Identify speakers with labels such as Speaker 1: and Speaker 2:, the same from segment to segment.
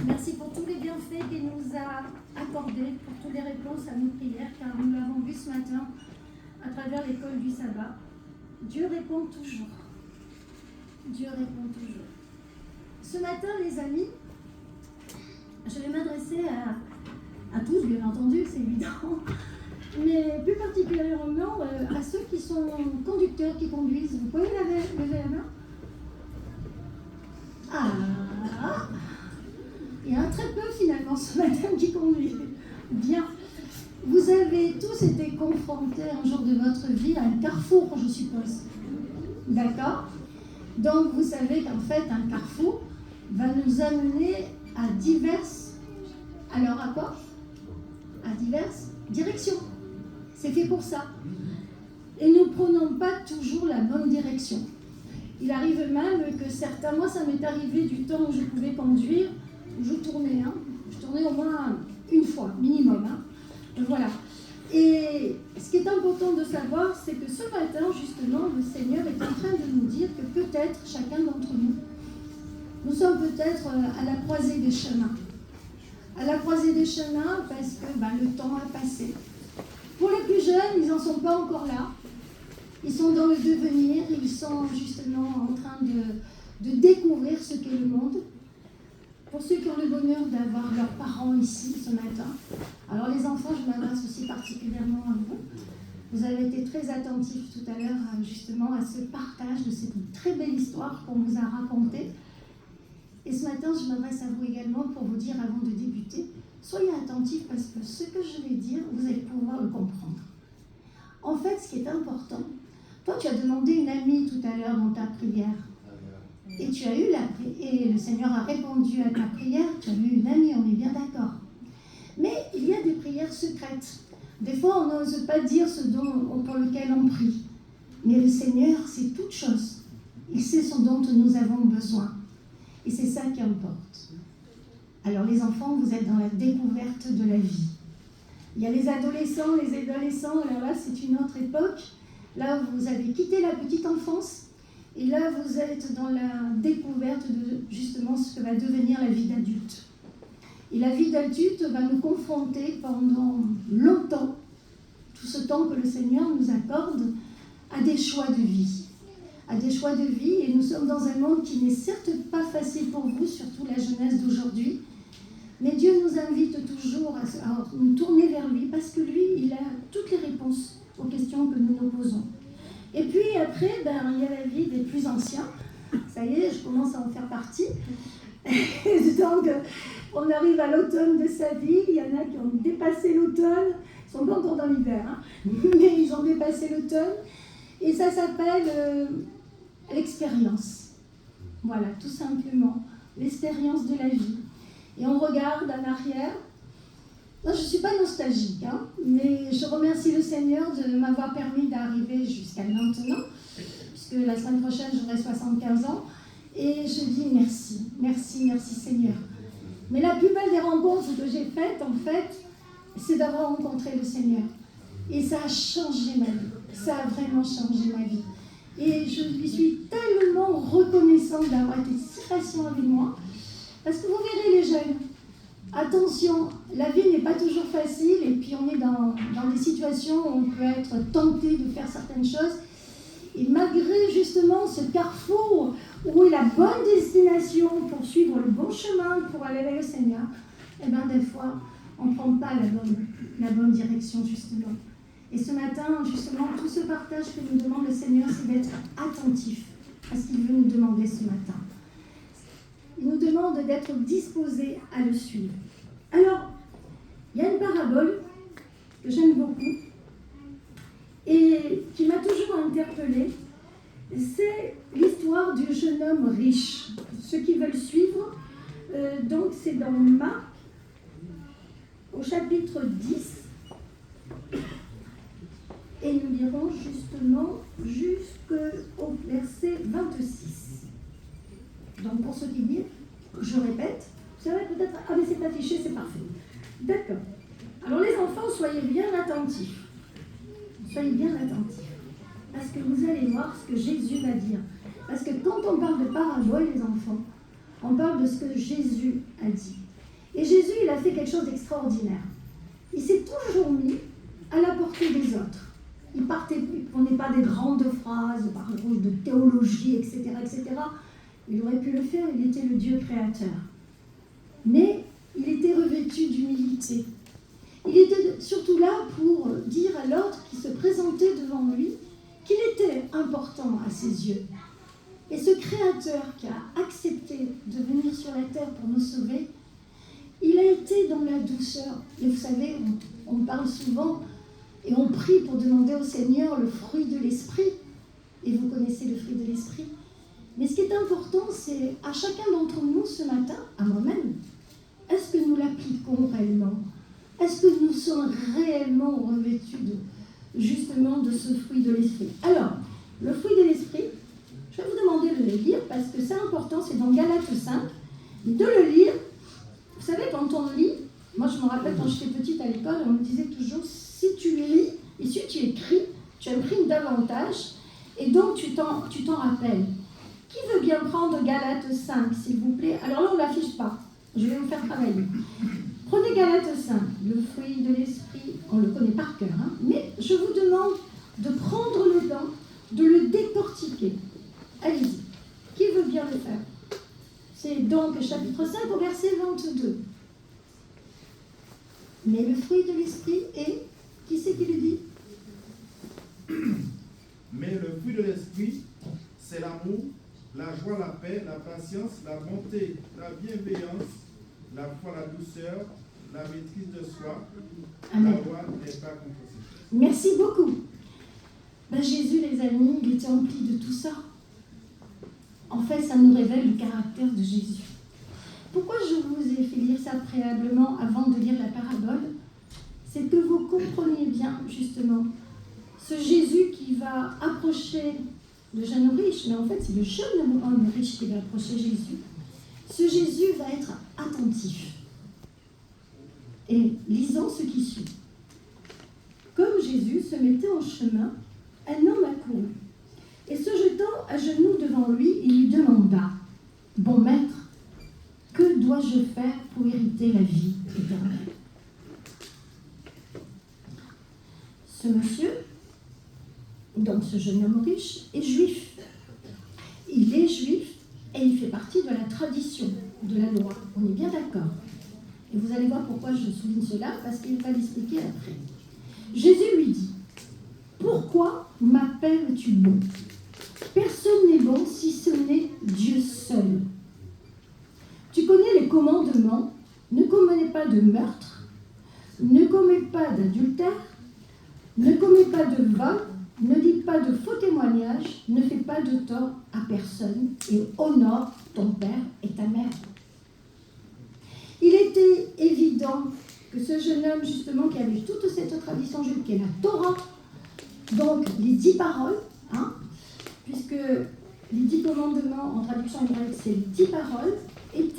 Speaker 1: Merci pour tous les bienfaits qu'il nous a accordés, pour toutes les réponses à nos prières, car nous l'avons vu ce matin à travers l'école du sabbat. Dieu répond toujours. Dieu répond toujours. Ce matin, les amis, je vais m'adresser à tous, bien entendu, c'est évident, mais plus particulièrement à ceux qui sont conducteurs, qui conduisent. Vous pouvez lever la main? Ah, il y en a très peu finalement ce matin qui conduit. Bien. Vous avez tous été confrontés un jour de votre vie à un carrefour, je suppose. D'accord? Donc vous savez qu'en fait, un carrefour va nous amener à diverses... Alors à quoi? À diverses directions. C'est fait pour ça. Et nous ne prenons pas toujours la bonne direction. Il arrive même que certains... Moi, ça m'est arrivé du temps où je pouvais conduire, où je tournais. Je tournais au moins une fois, minimum. Voilà. Et ce qui est important de savoir, c'est que ce matin, justement, le Seigneur est en train de nous dire que peut-être, chacun d'entre nous, nous sommes peut-être à la croisée des chemins. À la croisée des chemins parce que le temps a passé. Pour les plus jeunes, ils n'en sont pas encore là. Ils sont dans le devenir, ils sont justement en train de découvrir ce qu'est le monde. Pour ceux qui ont le bonheur d'avoir leurs parents ici ce matin, alors les enfants, je m'adresse aussi particulièrement à vous. Vous avez été très attentifs tout à l'heure justement à ce partage de cette très belle histoire qu'on vous a racontée. Et ce matin, je m'adresse à vous également pour vous dire avant de débuter, soyez attentifs parce que ce que je vais dire, vous allez pouvoir le comprendre. En fait, ce qui est important, toi tu as demandé une amie tout à l'heure dans ta prière. Et tu as eu et le Seigneur a répondu à ta prière, tu as eu une amie, on est bien d'accord. Mais il y a des prières secrètes. Des fois, on n'ose pas dire ce pour lequel on prie. Mais le Seigneur sait toutes choses. Il sait ce dont nous avons besoin. Et c'est ça qui importe. Alors les enfants, vous êtes dans la découverte de la vie. Il y a les adolescents, alors là, c'est une autre époque. Là, vous avez quitté la petite enfance. Et là, vous êtes dans la découverte de justement ce que va devenir la vie d'adulte. Et la vie d'adulte va nous confronter pendant longtemps, tout ce temps que le Seigneur nous accorde, à des choix de vie. À des choix de vie, et nous sommes dans un monde qui n'est certes pas facile pour vous, surtout la jeunesse d'aujourd'hui, mais Dieu nous invite toujours à nous tourner vers lui, parce que lui, il a toutes les réponses aux questions que nous nous posons. Et puis après, il y a la vie des plus anciens. Ça y est, je commence à en faire partie. Donc, on arrive à l'automne de sa vie. Il y en a qui ont dépassé l'automne. Ils ne sont pas encore dans l'hiver, mais ils ont dépassé l'automne. Et ça s'appelle l'expérience. Voilà, tout simplement. L'expérience de la vie. Et on regarde en arrière. Non, je ne suis pas nostalgique, mais je remercie le Seigneur de m'avoir permis d'arriver jusqu'à maintenant, puisque la semaine prochaine, j'aurai 75 ans, et je dis merci, merci, merci Seigneur. Mais la plus belle des rencontres que j'ai faites, en fait, c'est d'avoir rencontré le Seigneur. Et ça a changé ma vie, ça a vraiment changé ma vie. Et je lui suis tellement reconnaissante d'avoir été si patient avec moi, parce que vous verrez les jeunes, attention, la vie n'est pas toujours facile et puis on est dans des situations où on peut être tenté de faire certaines choses. Et malgré justement ce carrefour où est la bonne destination pour suivre le bon chemin, pour aller vers le Seigneur, des fois, on ne prend pas la bonne direction justement. Et ce matin, justement, tout ce partage que nous demande le Seigneur, c'est d'être attentif à ce qu'il veut nous demander ce matin. Il nous demande d'être disposés à le suivre. Alors, il y a une parabole que j'aime beaucoup et qui m'a toujours interpellée. C'est l'histoire du jeune homme riche. Ceux qui veulent suivre, donc c'est dans Marc, au chapitre 10. Et nous lirons justement jusqu'au verset 26. Donc pour ceux qui disent, je répète, vous savez peut-être, mais c'est affiché, c'est parfait. D'accord. Alors les enfants, soyez bien attentifs. Soyez bien attentifs. Parce que vous allez voir ce que Jésus va dire. Parce que quand on parle de parabole, les enfants, on parle de ce que Jésus a dit. Et Jésus, il a fait quelque chose d'extraordinaire. Il s'est toujours mis à la portée des autres. Il partait, on n'est pas des grandes phrases, par exemple de théologie, etc., etc. Il aurait pu le faire, il était le Dieu créateur. Mais il était revêtu d'humilité. Il était surtout là pour dire à l'autre qui se présentait devant lui qu'il était important à ses yeux. Et ce créateur qui a accepté de venir sur la terre pour nous sauver, il a été dans la douceur. Et vous savez, on parle souvent et on prie pour demander au Seigneur le fruit de l'esprit. Et vous connaissez le fruit de l'esprit. Mais ce qui est important, c'est à chacun d'entre nous ce matin, à moi-même, est-ce que nous l'appliquons réellement? Est-ce que nous sommes réellement revêtus justement de ce fruit de l'esprit? Alors, le fruit de l'esprit, je vais vous demander de le lire parce que c'est important, c'est dans Galates 5, de le lire. Vous savez, quand on lit, moi je me rappelle quand j'étais petite à l'école, on me disait toujours, si tu lis et si tu écris, tu imprimes davantage et donc tu t'en rappelles. Qui veut bien prendre Galates 5, s'il vous plaît? Alors là, on ne l'affiche pas, je vais vous faire travailler. Prenez Galates 5, le fruit de l'esprit, on le connaît par cœur, hein, mais je vous demande de prendre le temps, de le décortiquer. Allez-y, qui veut bien le faire? C'est donc chapitre 5 au verset 22. Mais le fruit de l'esprit est, qui c'est qui le dit?
Speaker 2: Mais le fruit de l'esprit, c'est l'amour, la joie, la paix, la patience, la bonté, la bienveillance, la foi, la douceur, la maîtrise de soi.
Speaker 1: Amen.
Speaker 2: La loi n'est pas contre ces choses.
Speaker 1: Merci beaucoup. Ben, Jésus, les amis, il était empli de tout ça. En fait, ça nous révèle le caractère de Jésus. Pourquoi je vous ai fait lire ça préalablement avant de lire la parabole? C'est que vous compreniez bien, justement, ce Jésus qui va approcher le jeune homme riche, mais en fait, c'est le jeune homme riche qui va approcher Jésus. Ce Jésus va être attentif. Et lisons ce qui suit. Comme Jésus se mettait en chemin, un homme accourut. Et se jetant à genoux devant lui, il lui demanda, « Bon maître, que dois-je faire pour hériter la vie éternelle ?» Ce monsieur, donc ce jeune homme riche, est juif. Il est juif et il fait partie de la tradition, de la loi. On est bien d'accord. Et vous allez voir pourquoi je souligne cela, parce qu'il va l'expliquer après. Jésus lui dit, « Pourquoi m'appelles-tu bon ? Personne n'est bon si ce n'est Dieu seul. Tu connais les commandements, ne commets pas de meurtre, ne commets pas d'adultère, ne commets pas de vol, ne dis pas de faux témoignages, ne fais pas de tort à personne et honore ton père et ta mère. » Il était évident que ce jeune homme, justement, qui avait toute cette tradition juive, qui est la Torah, donc les 10 paroles, hein, puisque les 10 commandements, en traduction hébraïque, c'est les 10 paroles, et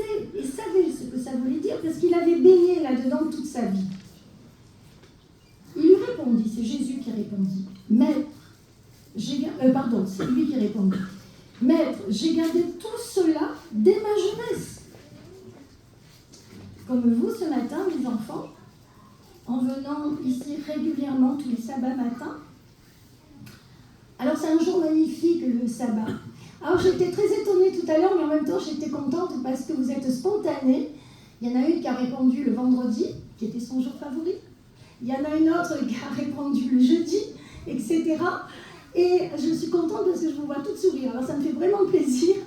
Speaker 1: savait ce que ça voulait dire, parce qu'il avait baigné là-dedans toute sa vie. Il lui répondit, c'est Jésus qui répondit, « Maître, c'est lui qui répondit, « Maître, j'ai gardé tout cela dès ma jeunesse. » Comme vous ce matin, mes enfants, en venant ici régulièrement tous les sabbats matins. Alors c'est un jour magnifique, le sabbat. Alors j'étais très étonnée tout à l'heure, mais en même temps j'étais contente parce que vous êtes spontanés. Il y en a une qui a répondu le vendredi, qui était son jour favori. Il y en a une autre qui a répondu le jeudi, etc. Et je suis contente parce que je vous vois toutes sourire. Alors ça me fait vraiment plaisir.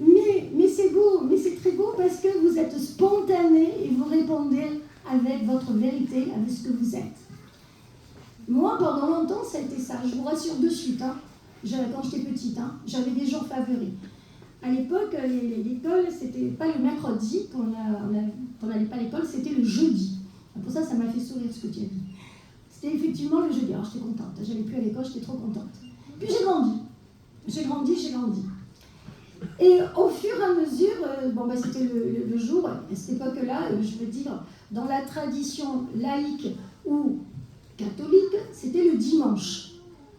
Speaker 1: Mais c'est beau, mais c'est très beau parce que vous êtes spontanés et vous répondez avec votre vérité, avec ce que vous êtes. Moi, pendant longtemps, ça a été ça. Je vous rassure de suite. Hein. Quand j'étais petite, hein, j'avais des jours favoris. À l'époque, l'école, c'était pas le mercredi, quand on n'allait pas à l'école, c'était le jeudi. Pour ça, ça m'a fait sourire ce que tu as dit. C'était effectivement le jeudi. Alors, j'étais contente. J'allais plus à l'école, j'étais trop contente. Puis j'ai grandi. Et au fur et à mesure, c'était le jour, à cette époque-là, je veux dire, dans la tradition laïque ou catholique, c'était le dimanche.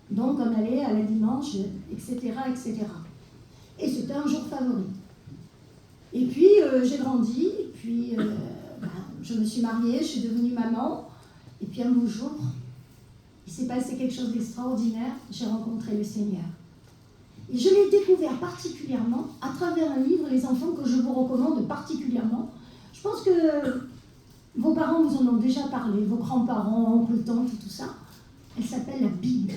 Speaker 1: Donc on allait à la dimanche, etc., etc. Et c'était un jour favori. Et puis j'ai grandi, et puis Je me suis mariée, je suis devenue maman, et puis un beau jour, il s'est passé quelque chose d'extraordinaire, j'ai rencontré le Seigneur. Et je l'ai découvert particulièrement à travers un livre, les enfants, que je vous recommande particulièrement. Je pense que vos parents vous en ont déjà parlé, vos grands-parents, oncles, tantes, tout ça. Elle s'appelle la Bible.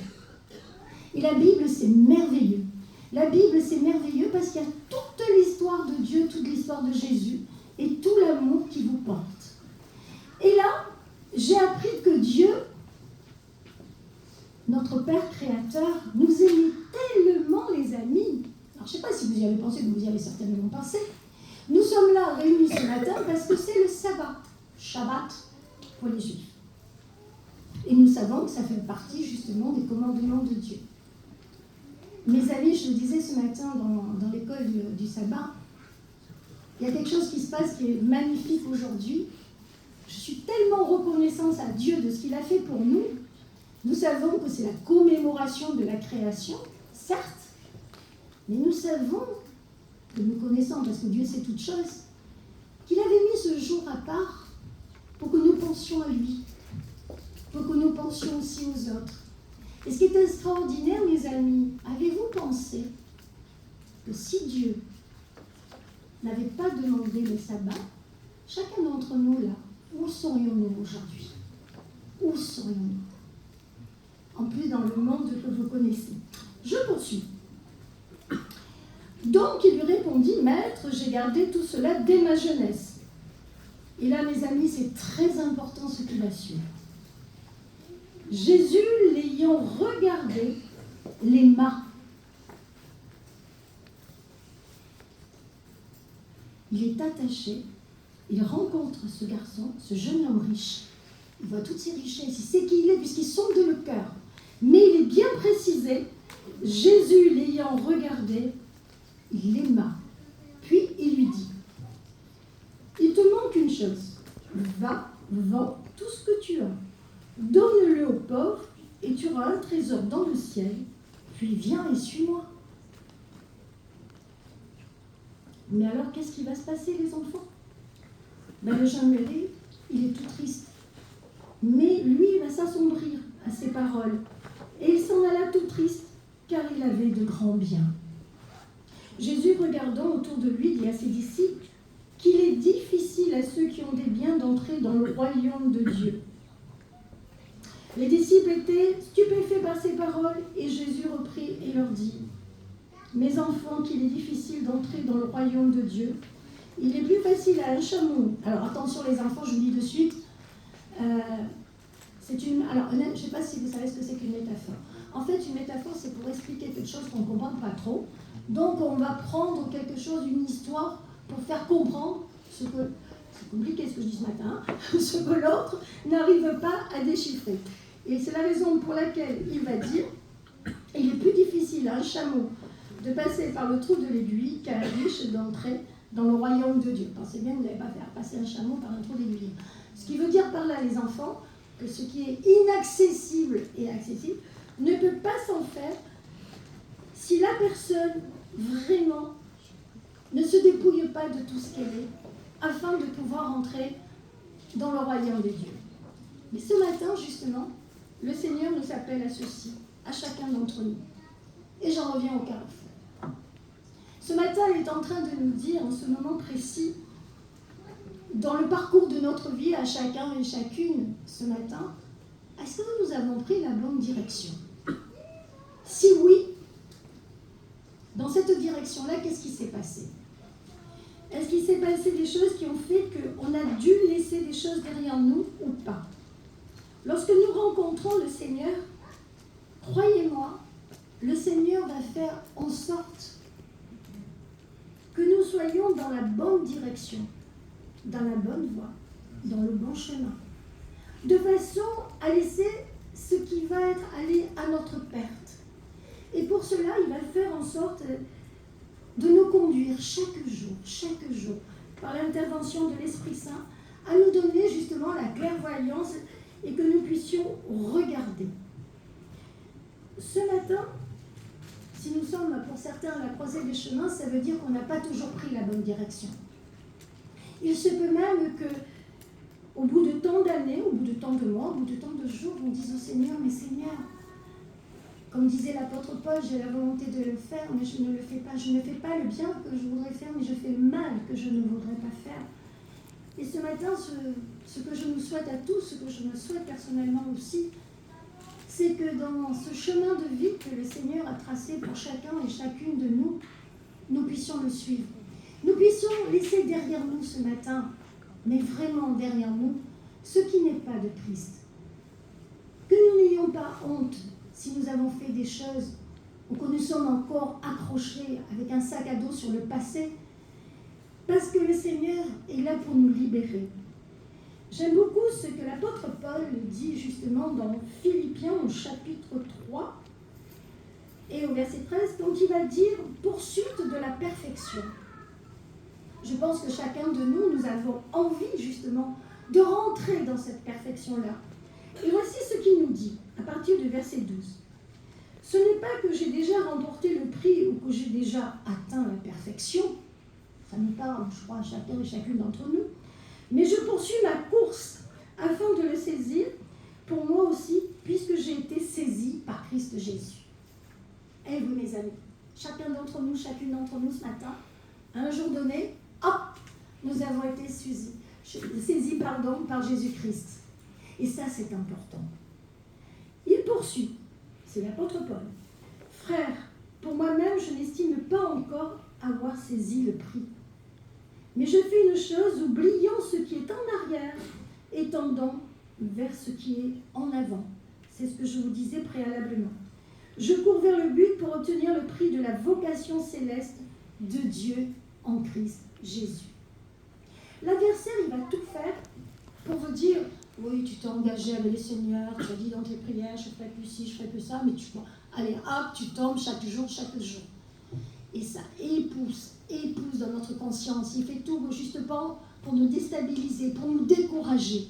Speaker 1: Et la Bible, c'est merveilleux. La Bible, c'est merveilleux parce qu'il y a toute l'histoire de Dieu, toute l'histoire de Jésus et tout l'amour qui vous porte. Et là, j'ai appris que Dieu, notre Père Créateur, nous aimait tellement, les amis. Alors, je ne sais pas si vous y avez pensé, vous y avez certainement pensé. Nous sommes là réunis ce matin parce que c'est le sabbat. Shabbat pour les Juifs. Et nous savons que ça fait partie justement des commandements de Dieu. Mes amis, je le disais ce matin dans l'école du sabbat, il y a quelque chose qui se passe qui est magnifique aujourd'hui. Je suis tellement reconnaissante à Dieu de ce qu'il a fait pour nous. Nous savons que c'est la commémoration de la création, certes, mais nous savons, que nous connaissons, parce que Dieu sait toutes choses, qu'il avait mis ce jour à part pour que nous pensions à lui, pour que nous pensions aussi aux autres. Et ce qui est extraordinaire, mes amis, avez-vous pensé que si Dieu n'avait pas demandé le sabbat, chacun d'entre nous là, où serions-nous aujourd'hui? Où serions-nous? En plus dans le monde que vous connaissez. Je poursuis. Donc il lui répondit, Maître, j'ai gardé tout cela dès ma jeunesse. Et là, mes amis, c'est très important ce qui va suivre. Jésus, l'ayant regardé, l'aima. Il est attaché, il rencontre ce garçon, ce jeune homme riche. Il voit toutes ses richesses, il sait qui il est puisqu'il sonde le cœur. Mais il est bien précisé, Jésus l'ayant regardé, il l'aima. Puis il lui dit, il te manque une chose, va, vends tout ce que tu as, donne-le aux pauvres et tu auras un trésor dans le ciel, puis viens et suis-moi. Mais alors, qu'est-ce qui va se passer, les enfants? Le jeune Mary, il est tout triste. Mais lui, il va s'assombrir à ses paroles. Et il s'en alla tout triste, car il avait de grands biens. Jésus, regardant autour de lui, dit à ses disciples qu'il est difficile à ceux qui ont des biens d'entrer dans le royaume de Dieu. Les disciples étaient stupéfaits par ces paroles, et Jésus reprit et leur dit, « Mes enfants, qu'il est difficile d'entrer dans le royaume de Dieu, il est plus facile à un chameau. » Alors attention les enfants, je vous dis de suite, alors je ne sais pas si vous savez ce que c'est qu'une métaphore. En fait, une métaphore, c'est pour expliquer quelque chose qu'on ne comprend pas trop. Donc on va prendre quelque chose, une histoire, pour faire comprendre ce que, c'est compliqué ce que je dis ce matin, ce que l'autre n'arrive pas à déchiffrer. Et c'est la raison pour laquelle il va dire, il est plus difficile à un chameau de passer par le trou de l'aiguille qu'à un riche d'entrer dans le royaume de Dieu. Pensez bien que vous n'allez pas faire passer un chameau par un trou d'aiguille. Ce qui veut dire par là, les enfants, que ce qui est inaccessible et accessible ne peut pas s'en faire si la personne vraiment ne se dépouille pas de tout ce qu'elle est afin de pouvoir entrer dans le royaume de Dieu. Mais ce matin, justement, le Seigneur nous appelle à ceci, à chacun d'entre nous. Et j'en reviens au carrefour. Ce matin, il est en train de nous dire, en ce moment précis, dans le parcours de notre vie, à chacun et chacune, ce matin, est-ce que nous avons pris la bonne direction? Si oui, dans cette direction-là, qu'est-ce qui s'est passé? Est-ce qu'il s'est passé des choses qui ont fait qu'on a dû laisser des choses derrière nous ou pas? Lorsque nous rencontrons le Seigneur, croyez-moi, le Seigneur va faire en sorte que nous soyons dans la bonne direction, dans la bonne voie, dans le bon chemin, de façon à laisser ce qui va être allé à notre perte. Et pour cela, il va faire en sorte de nous conduire chaque jour, par l'intervention de l'Esprit Saint, à nous donner justement la clairvoyance et que nous puissions regarder. Ce matin, si nous sommes pour certains à la croisée des chemins, ça veut dire qu'on n'a pas toujours pris la bonne direction. Il se peut même que au bout de tant d'années, au bout de tant de mois, au bout de tant de jours, on dise au Seigneur, mais Seigneur, comme disait l'apôtre Paul, j'ai la volonté de le faire, mais je ne le fais pas. Je ne fais pas le bien que je voudrais faire, mais je fais le mal que je ne voudrais pas faire. Et ce matin, ce que je nous souhaite à tous, ce que je me souhaite personnellement aussi, c'est que dans ce chemin de vie que le Seigneur a tracé pour chacun et chacune de nous, nous puissions le suivre. Nous puissions laisser derrière nous ce matin, mais vraiment derrière nous, ce qui n'est pas de Christ. Que nous n'ayons pas honte si nous avons fait des choses ou que nous sommes encore accrochés avec un sac à dos sur le passé, parce que le Seigneur est là pour nous libérer. J'aime beaucoup ce que l'apôtre Paul dit justement dans Philippiens au chapitre 3 et au verset 13, quand il va dire « poursuite de la perfection ». Je pense que chacun de nous, nous avons envie justement de rentrer dans cette perfection-là. Et voici ce qu'il nous dit, à partir du verset 12. « Ce n'est pas que j'ai déjà remporté le prix ou que j'ai déjà atteint la perfection. » Ça nous parle, je crois, à chacun et chacune d'entre nous. « Mais je poursuis ma course afin de le saisir pour moi aussi, puisque j'ai été saisi par Christ Jésus. » Et vous, mes amis, chacun d'entre nous, chacune d'entre nous ce matin, à un jour donné, hop, nous avons été saisis par Jésus-Christ. Et ça, c'est important. Il poursuit, c'est l'apôtre Paul. « Frères, pour moi-même, je n'estime pas encore avoir saisi le prix. Mais je fais une chose, oubliant ce qui est en arrière et tendant vers ce qui est en avant. » C'est ce que je vous disais préalablement. « Je cours vers le but pour obtenir le prix de la vocation céleste de Dieu en Christ Jésus. » L'adversaire, il va tout faire pour vous dire « Oui, tu t'es engagé avec le Seigneur, tu as dit dans tes prières, je ferai plus ci, je ferai plus ça, mais tu vois, allez, hop, tu tombes chaque jour. » Et ça épouse dans notre conscience. Il fait tout justement pour nous déstabiliser, pour nous décourager.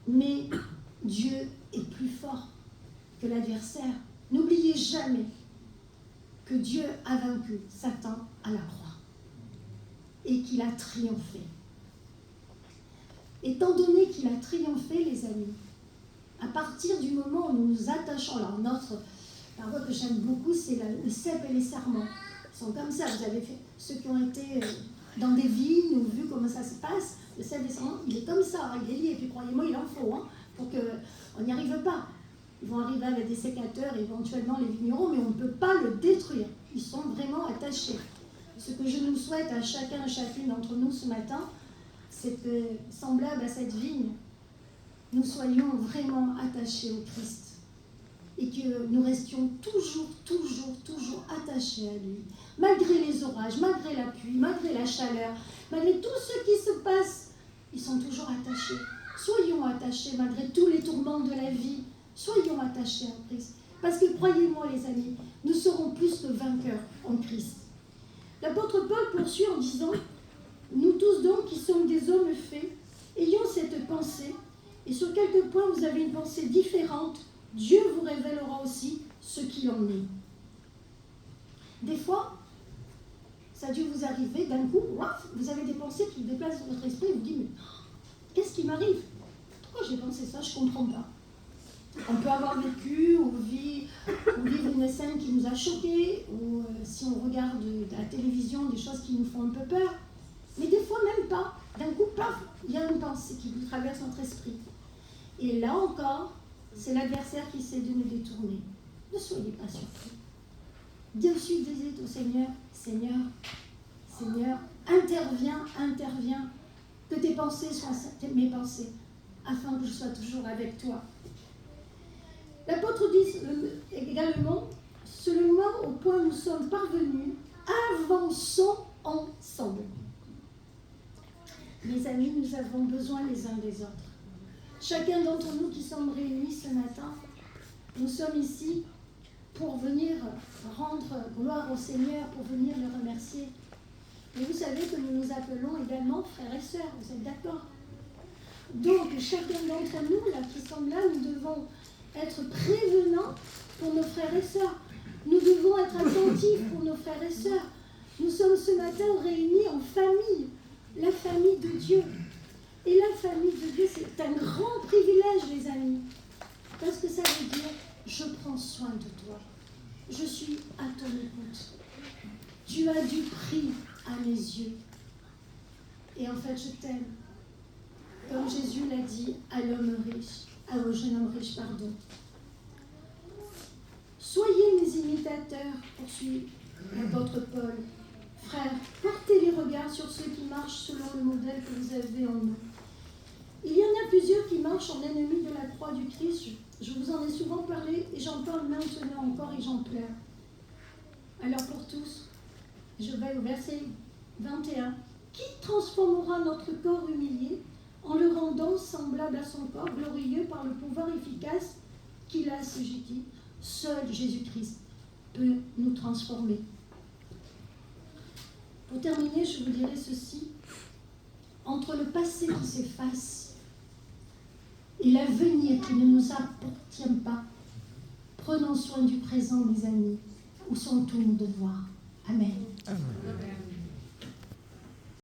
Speaker 1: Mais Dieu est plus fort que l'adversaire. N'oubliez jamais que Dieu a vaincu Satan à la croix et qu'il a triomphé. Étant donné qu'il a triomphé, les amis, à partir du moment où nous nous attachons, alors notre parole que j'aime beaucoup, c'est le cep et les serments. Ils sont comme ça, vous avez fait, ceux qui ont été dans des vignes ou vu comment ça se passe, le cep et les serments, il est comme ça, il est lié, et puis croyez-moi, il en faut, pour qu'on n'y arrive pas. Ils vont arriver avec des sécateurs, éventuellement les vignerons, mais on ne peut pas le détruire. Ils sont vraiment attachés. Ce que je nous souhaite à chacun et chacune d'entre nous ce matin, c'est que, semblable à cette vigne, nous soyons vraiment attachés au Christ et que nous restions toujours attachés à lui. Malgré les orages, malgré la pluie, malgré la chaleur, malgré tout ce qui se passe, ils sont toujours attachés. Soyons attachés malgré tous les tourments de la vie. Soyons attachés à Christ. Parce que croyez-moi les amis, nous serons plus que vainqueurs en Christ. L'apôtre Paul poursuit en disant « Nous tous donc qui sommes des hommes faits, ayons cette pensée, et sur quelques points vous avez une pensée différente, Dieu vous révélera aussi ce qu'il en est. » Des fois, ça a dû vous arriver, d'un coup, vous avez des pensées qui déplacent votre esprit et vous dites « Mais qu'est-ce qui m'arrive? Pourquoi j'ai pensé ça? Je ne comprends pas. » On peut avoir vécu ou vivre une scène qui nous a choqués, ou si on regarde de la télévision des choses qui nous font un peu peur. Mais des fois même pas. D'un coup, paf, il y a une pensée qui nous traverse notre esprit. Et là encore, c'est l'adversaire qui essaie de nous détourner. Ne soyez pas surpris. De suite, dites au Seigneur, Seigneur, interviens, que tes pensées soient mes pensées, afin que je sois toujours avec toi. L'apôtre dit également, seulement au point où nous sommes parvenus, avançons ensemble. Mes amis, nous avons besoin les uns des autres. Chacun d'entre nous qui sommes réunis ce matin, nous sommes ici pour venir rendre gloire au Seigneur, pour venir le remercier. Et vous savez que nous nous appelons également frères et sœurs, vous êtes d'accord? Donc, chacun d'entre nous, là, qui sommes là, nous devons être prévenants pour nos frères et sœurs. Nous devons être attentifs pour nos frères et sœurs. Nous sommes ce matin réunis en famille, la famille de Dieu. Et la famille de Dieu, c'est un grand privilège, les amis. Parce que ça veut dire, je prends soin de toi. Je suis à ton écoute. Tu as du prix à mes yeux. Et en fait, je t'aime. Comme Jésus l'a dit à l'homme riche, au jeune homme riche, pardon. Soyez mes imitateurs, poursuit l'apôtre Paul. Frères, portez les regards sur ceux qui marchent selon le modèle que vous avez en nous. Il y en a plusieurs qui marchent en ennemis de la croix du Christ. Je vous en ai souvent parlé et j'en parle maintenant encore et j'en pleure. Alors pour tous, je vais au verset 21. Qui transformera notre corps humilié en le rendant semblable à son corps glorieux par le pouvoir efficace qu'il a assujetti? Seul Jésus-Christ peut nous transformer. Pour terminer, je vous dirai ceci. Entre le passé qui s'efface et l'avenir qui ne nous appartient pas, prenons soin du présent, mes amis, où sont tous nos devoirs. Amen. Amen.